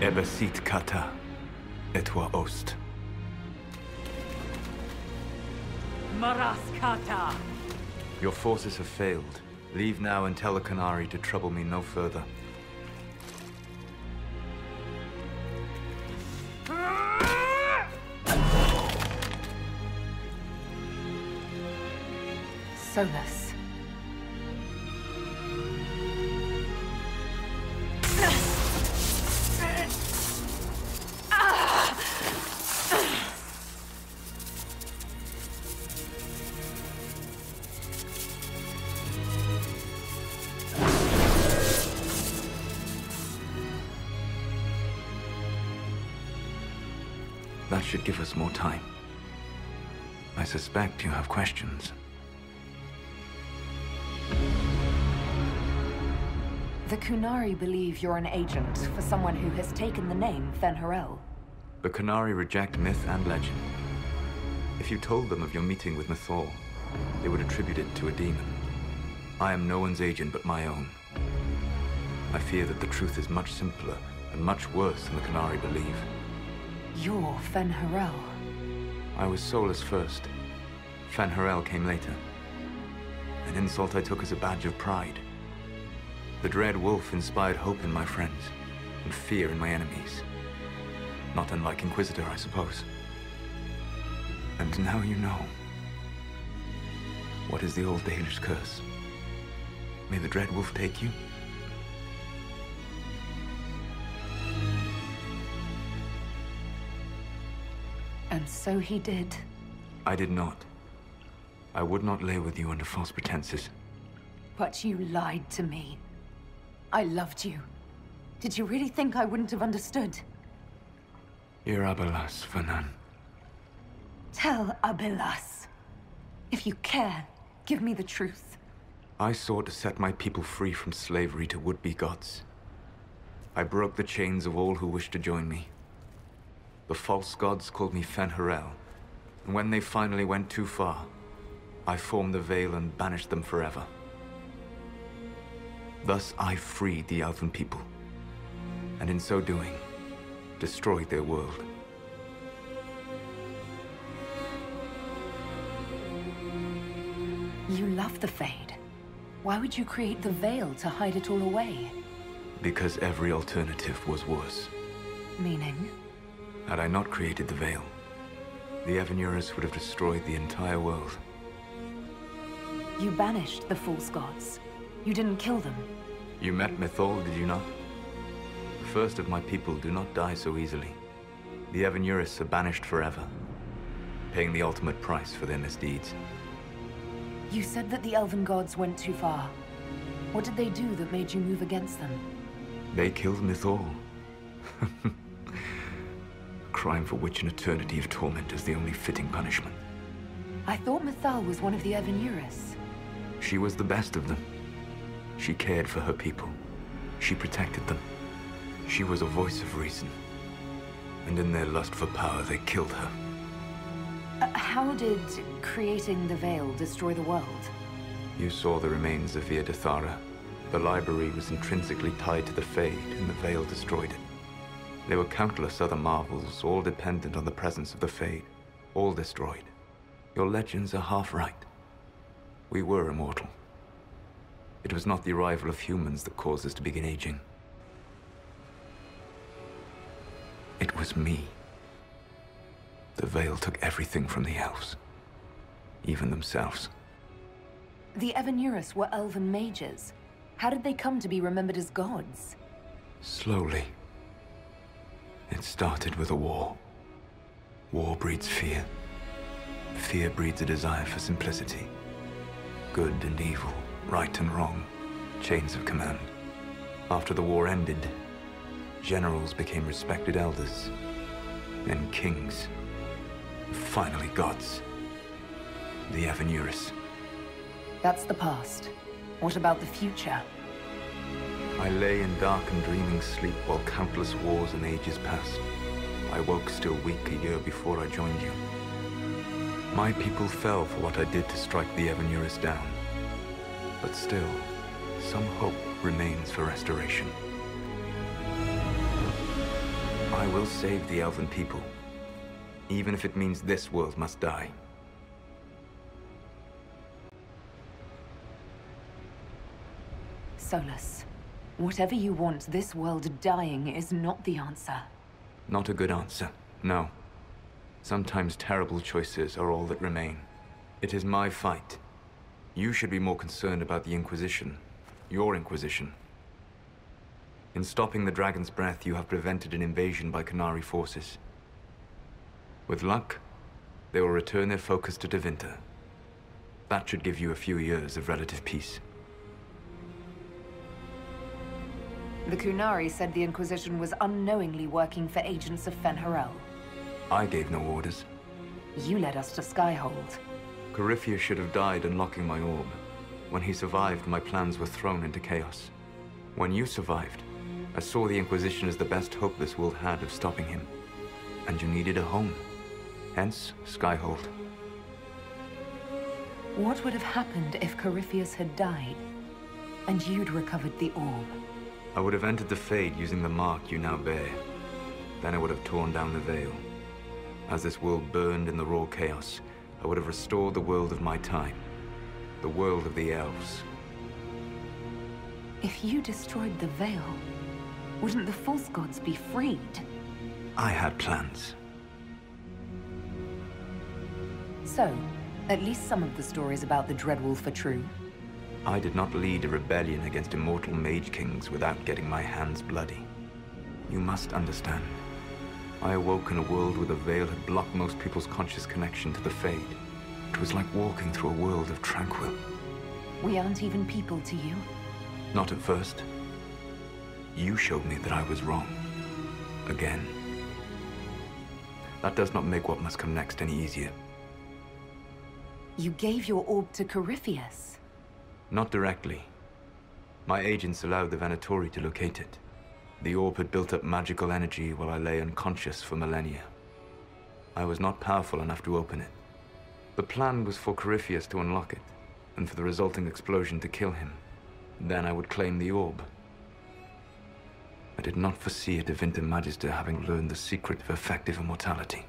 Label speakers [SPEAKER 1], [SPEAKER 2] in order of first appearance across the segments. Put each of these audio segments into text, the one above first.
[SPEAKER 1] Ebesit kata, etwa ost.
[SPEAKER 2] Maraskata!
[SPEAKER 1] Your forces have failed. Leave now and tell the Canary to trouble me no further.
[SPEAKER 2] Solas.
[SPEAKER 1] That should give us more time. I suspect you have questions.
[SPEAKER 2] The Kunari believe you're an agent for someone who has taken the name Fen'Harel.
[SPEAKER 1] The Canary reject myth and legend. If you told them of your meeting with Mythal, they would attribute it to a demon. I am no one's agent but my own. I fear that the truth is much simpler and much worse than the Canary believe.
[SPEAKER 2] You're Fen'Harel.
[SPEAKER 1] I was Solas first. Fen'Harel came later. An insult I took as a badge of pride. The Dread Wolf inspired hope in my friends, and fear in my enemies. Not unlike Inquisitor, I suppose. And now you know. What is the old Dalish curse? May the Dread Wolf take you?
[SPEAKER 2] And so he did.
[SPEAKER 1] I did not. I would not lay with you under false pretenses.
[SPEAKER 2] But you lied to me. I loved you. Did you really think I wouldn't have understood?
[SPEAKER 1] Irabelas, Fanan.
[SPEAKER 2] Tell Abelas. If you care, give me the truth.
[SPEAKER 1] I sought to set my people free from slavery to would-be gods. I broke the chains of all who wished to join me. The false gods called me Fen'Harel, and when they finally went too far, I formed the Veil and banished them forever. Thus I freed the Elven people, and in so doing, destroyed their world.
[SPEAKER 2] You love the Fade. Why would you create the Veil to hide it all away?
[SPEAKER 1] Because every alternative was worse.
[SPEAKER 2] Meaning?
[SPEAKER 1] Had I not created the Veil, the Evenuris would have destroyed the entire world.
[SPEAKER 2] You banished the false gods. You didn't kill them.
[SPEAKER 1] You met Mythal, did you not? The first of my people do not die so easily. The Evenuris are banished forever, paying the ultimate price for their misdeeds.
[SPEAKER 2] You said that the Elven gods went too far. What did they do that made you move against them?
[SPEAKER 1] They killed Mythal. A crime for which an eternity of torment is the only fitting punishment.
[SPEAKER 2] I thought Mythal was one of the Evenuris.
[SPEAKER 1] She was the best of them. She cared for her people. She protected them. She was a voice of reason. And in their lust for power, they killed her.
[SPEAKER 2] How did creating the Veil destroy the world?
[SPEAKER 1] You saw the remains of Via Dethara. The library was intrinsically tied to the Fade, and the Veil destroyed it. There were countless other marvels, all dependent on the presence of the Fade, all destroyed. Your legends are half right. We were immortal. It was not the arrival of humans that caused us to begin aging. It was me. The Veil took everything from the elves, even themselves.
[SPEAKER 2] The Evenuris were elven mages. How did they come to be remembered as gods?
[SPEAKER 1] Slowly. It started with a war. War breeds fear. Fear breeds a desire for simplicity. Good and evil, right and wrong, chains of command. After the war ended, generals became respected elders, then kings, and finally gods. The Evenuris.
[SPEAKER 2] That's the past. What about the future?
[SPEAKER 1] I lay in dark and dreaming sleep while countless wars and ages passed. I woke still weak a year before I joined you. My people fell for what I did to strike the Evenuris down. But still, some hope remains for restoration. I will save the elven people, even if it means this world must die.
[SPEAKER 2] Solas, whatever you want, this world dying is not the answer.
[SPEAKER 1] Not a good answer, no. Sometimes terrible choices are all that remain. It is my fight. You should be more concerned about the Inquisition. Your Inquisition. In stopping the Dragon's Breath, you have prevented an invasion by Qunari forces. With luck, they will return their focus to Tevinter. That should give you a few years of relative peace.
[SPEAKER 2] The Qunari said the Inquisition was unknowingly working for agents of Fen'Harel.
[SPEAKER 1] I gave no orders.
[SPEAKER 2] You led us to Skyhold.
[SPEAKER 1] Corypheus should have died unlocking my orb. When he survived, my plans were thrown into chaos. When you survived, I saw the Inquisition as the best hope this world had of stopping him. And you needed a home. Hence, Skyhold.
[SPEAKER 2] What would have happened if Corypheus had died, and you'd recovered the orb?
[SPEAKER 1] I would have entered the Fade using the mark you now bear. Then I would have torn down the veil. As this world burned in the raw chaos, I would have restored the world of my time. The world of the elves.
[SPEAKER 2] If you destroyed the veil, wouldn't the false gods be freed?
[SPEAKER 1] I had plans.
[SPEAKER 2] So, at least some of the stories about the Dreadwolf are true.
[SPEAKER 1] I did not lead a rebellion against immortal mage kings without getting my hands bloody. You must understand. I awoke in a world where the veil had blocked most people's conscious connection to the Fade. It was like walking through a world of tranquil.
[SPEAKER 2] We aren't even people to you?
[SPEAKER 1] Not at first. You showed me that I was wrong. Again. That does not make what must come next any easier.
[SPEAKER 2] You gave your orb to Corypheus?
[SPEAKER 1] Not directly. My agents allowed the Venatori to locate it. The orb had built up magical energy while I lay unconscious for millennia. I was not powerful enough to open it. The plan was for Corypheus to unlock it, and for the resulting explosion to kill him. Then I would claim the orb. I did not foresee a Tevinter Magister having learned the secret of effective immortality.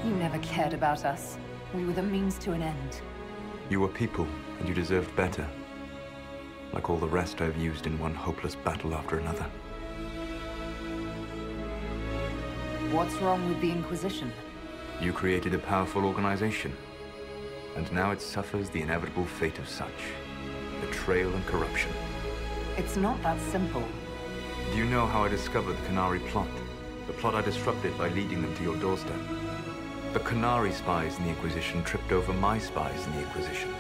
[SPEAKER 2] You never cared about us. We were the means to an end.
[SPEAKER 1] You were people, and you deserved better. Like all the rest I've used in one hopeless battle after another.
[SPEAKER 2] What's wrong with the Inquisition?
[SPEAKER 1] You created a powerful organization, and now it suffers the inevitable fate of such. Betrayal and corruption.
[SPEAKER 2] It's not that simple.
[SPEAKER 1] Do you know how I discovered the Qunari plot? The plot I disrupted by leading them to your doorstep? The Qunari spies in the Inquisition tripped over my spies in the Inquisition.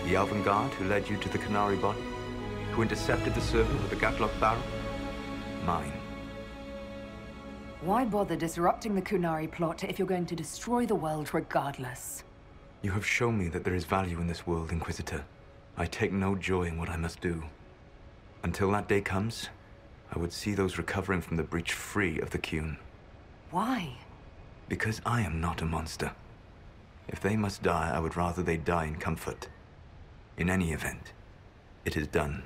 [SPEAKER 1] The Elven Guard who led you to the Qunari body? Who intercepted the servant with the Gatlock barrel? Mine.
[SPEAKER 2] Why bother disrupting the Qunari plot if you're going to destroy the world regardless?
[SPEAKER 1] You have shown me that there is value in this world, Inquisitor. I take no joy in what I must do. Until that day comes, I would see those recovering from the breach free of the Qun.
[SPEAKER 2] Why?
[SPEAKER 1] Because I am not a monster. If they must die, I would rather they die in comfort. In any event, it is done.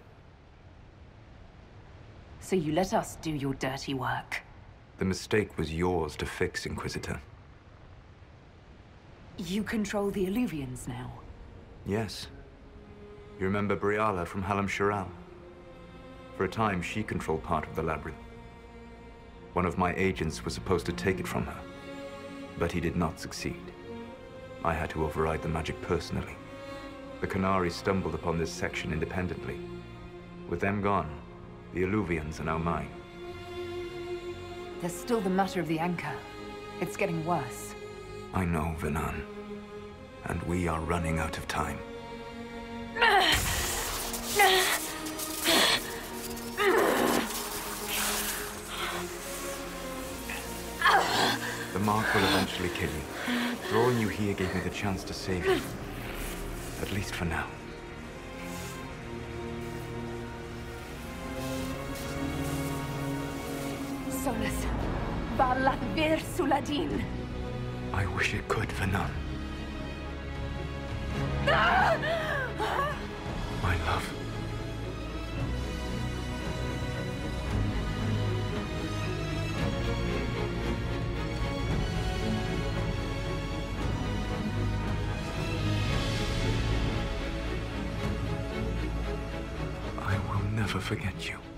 [SPEAKER 2] So you let us do your dirty work?
[SPEAKER 1] The mistake was yours to fix, Inquisitor.
[SPEAKER 2] You control the Illuvians now?
[SPEAKER 1] Yes. You remember Briala from Halam Shiral? For a time, she controlled part of the labyrinth. One of my agents was supposed to take it from her, but he did not succeed. I had to override the magic personally. The Qunari stumbled upon this section independently. With them gone, the Illuvians are now mine.
[SPEAKER 2] There's still the matter of the anchor. It's getting worse.
[SPEAKER 1] I know, Venan. And we are running out of time. The mark will eventually kill you. Drawing you here gave me the chance to save you. At least for now.
[SPEAKER 2] Solas, Balla Vir Suladin.
[SPEAKER 1] I wish it could, Venan. My love. never forget you.